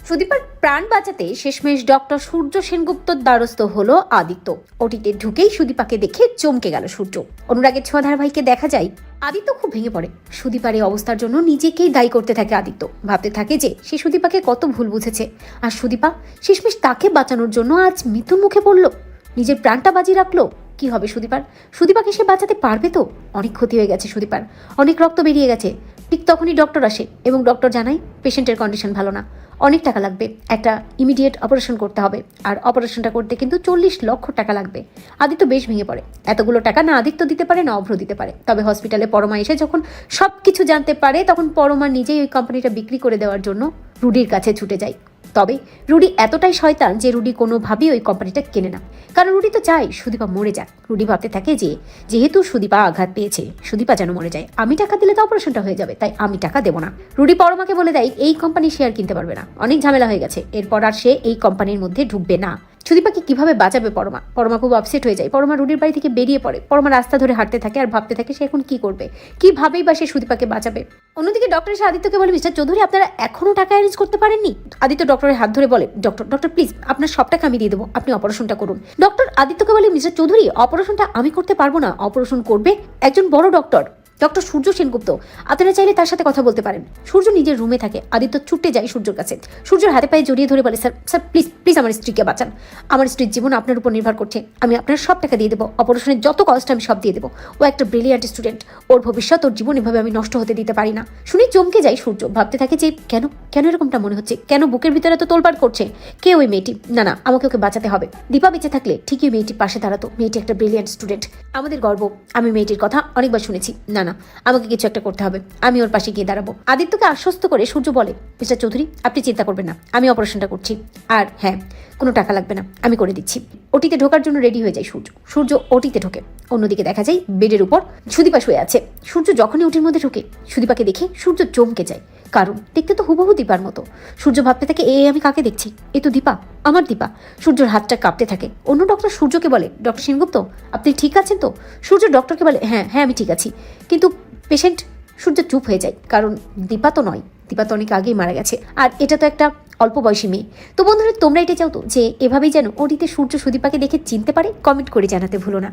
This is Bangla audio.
সুদীপার প্রাণ বাঁচাতে শেষমেশ ডক্টর সূর্য সেনগুপ্তর দ্বারস্থ হলো আদিত্য। ওটিতে ঢুকেই সুদীপাকে দেখে চমকে গেল সূর্য। অনুরাগের ছোঁয়া ধারাবাহিকে দেখা যায় আদিত্য খুব ভেঙে পড়ে। সুদীপার এই অবস্থার জন্য নিজেকেই দায়ী করতে থাকে আদিত্য। ভাবতে থাকে যে সে সুদীপাকে কত ভুল বুঝেছে, আর সুদীপা শেষমেশ তাকে বাঁচানোর জন্য আজ মৃত্যুর মুখে পড়লো, নিজের প্রাণটা বাজি রাখলো। কি হবে সুদীপার? সুদীপাকে সে বাঁচাতে পারবে তো? অনেক ক্ষতি হয়ে গেছে সুদীপার, অনেক রক্ত বেরিয়ে গেছে। ঠিক তখনই ডক্টর আসে এবং ডক্টর জানায় পেশেন্টের কন্ডিশন ভালো না, অনেক টাকা লাগবে, একটা ইমিডিয়েট অপারেশন করতে হবে, আর অপারেশনটা করতে কিন্তু 40 লক্ষ টাকা লাগবে। আদিত্য বেশ ভেঙে পড়ে। এতগুলো টাকা না আদিত্য দিতে পারে না অভ্র দিতে পারে। তবে হসপিটালে পরমা এসে যখন সব কিছু জানতে পারে তখন পরমা নিজেই ওই কোম্পানিটা বিক্রি করে দেওয়ার জন্য রুডির কাছে ছুটে যায়। তবে রুডি এতটাই শয়তান যে রুডি কোনোভাবেই ওই কোম্পানিটা কেনে না, কারণ রুডি তো চায় সুদীপা মরে যাক। রুডি ভাবতে থাকে যে যেহেতু সুদীপা আঘাত পেয়েছে, সুদীপা যেন মরে যায়, আমি টাকা দিলে তো অপারেশনটা হয়ে যাবে, তাই আমি টাকা দেবো না। রুডি পরমাকে বলে দেয় এই কোম্পানি শেয়ার কিনতে পারবে না, অনেক ঝামেলা হয়ে গেছে, এরপর আর সে এই কোম্পানির মধ্যে ঢুকবে না। সুদীপাকে কিভাবে বাঁচাবে পরমা? পরমা খুব আপসেট হয়ে যায়। পরমা রুডির বাড়ি থেকে বেরিয়ে পড়ে। পরমা রাস্তা ধরে হাঁটতে থাকে আর ভাবতে থাকে সে এখন কি করবে, কিভাবেই বা সে সুদীপাকে বাঁচাবে। অন্যদিকে ডক্টর এসে আদিত্যকে বলে, মিস্টার চৌধুরী আপনারা এখনো টাকা অ্যারেঞ্জ করতে পারেননি? আদিত্য ডক্টরের হাত ধরে বলে, ডক্টর প্লিজ আপনার সব টাকা আমি দিয়ে দেবো, আপনি অপারেশনটা করুন। ডক্টর আদিত্যকে বলে, মিস্টার চৌধুরী অপারেশনটা আমি করতে পারবো না, অপারেশন করবে একজন বড় ডক্টর, ডক্টর সূর্য সেনগুপ্ত। আপনারা চাইলে তার সাথে কথা বলতে পারেন। সূর্য নিজের রুমে থাকে। আদিত্য ছুটে যায় সূর্যর কাছে, সূর্যের হাতে পায়ে জড়িয়ে ধরে বলে, স্যার প্লিজ আমার স্ত্রীকে বাঁচান, আমার স্ত্রীর জীবন আপনার উপর নির্ভর করছে, আমি আপনার সব টাকা দিয়ে দেবো, অপারেশনের যত কষ্ট আমি সব দিয়ে দেবো। ও একটা ব্রিলিয়ান্ট স্টুডেন্ট, ওর ভবিষ্যৎ ওর জীবন এভাবে আমি নষ্ট হতে দিতে পারি না। শুনে চমকে যায় সূর্য। ভাবতে থাকে যে কেন এরকমটা মনে হচ্ছে, কেন বুকের ভিতরে তো তোলপাড় করছে। কে ওই মেয়েটি? না আমাকে ওকে বাঁচাতে হবে। দীপা বেঁচে থাকলে ঠিকই মেয়েটির পাশে দাঁড়াতো। মেয়েটি একটা ব্রিলিয়ান্ট স্টুডেন্ট, আমাদের গর্ব। আমি মেয়েটির কথা অনেকবার শুনেছি। না আমাকে কিছু একটা করতে হবে, আমি ওর পাশে গিয়ে দাঁড়াবো। আদিত্যকে আশ্বস্ত করে সূর্য বলে, মিস্টার চৌধুরী আপনি চিন্তা করবেন না, আমি অপারেশনটা করছি, আর হ্যাঁ কোনো টাকা লাগবে না, আমি করে দিচ্ছি। ওটিতে ঢোকার জন্য রেডি হয়ে যায় সূর্য ওটিতে ঢোকে। অন্যদিকে দেখা যায় বেডের উপর সুদীপা শুয়ে আছে। সূর্য যখনই ওটির মধ্যে ঢোকে সুদীপাকে দেখে সূর্য চমকে যায়, কারণ দেখতে তো হুবহু দীপার মতো। সূর্য ভাবতে থাকে আমি কাকে দেখছি, এ তো দীপা, আমার দীপা। সূর্যর হাতটা কাঁপতে থাকে। অন্য ডক্টর সূর্যকে বলে, ডক্টর সেনগুপ্ত আপনি ঠিক আছেন তো? সূর্য ডক্টরকে বলে, হ্যাঁ আমি ঠিক আছি, কিন্তু পেশেন্ট। সূর্য চুপ হয়ে যায়, কারণ দীপা তো নয়, দীপা তো অনেক আগেই মারা গেছে, আর এটা তো একটা অল্প বয়সী মেয়ে। তো বন্ধুরা তোমরা এটা চাও তো যে এভাবেই যেন ওটিতে সূর্য সুদীপাকে দেখে চিনতে পারে? কমেন্ট করে জানাতে ভুলো না।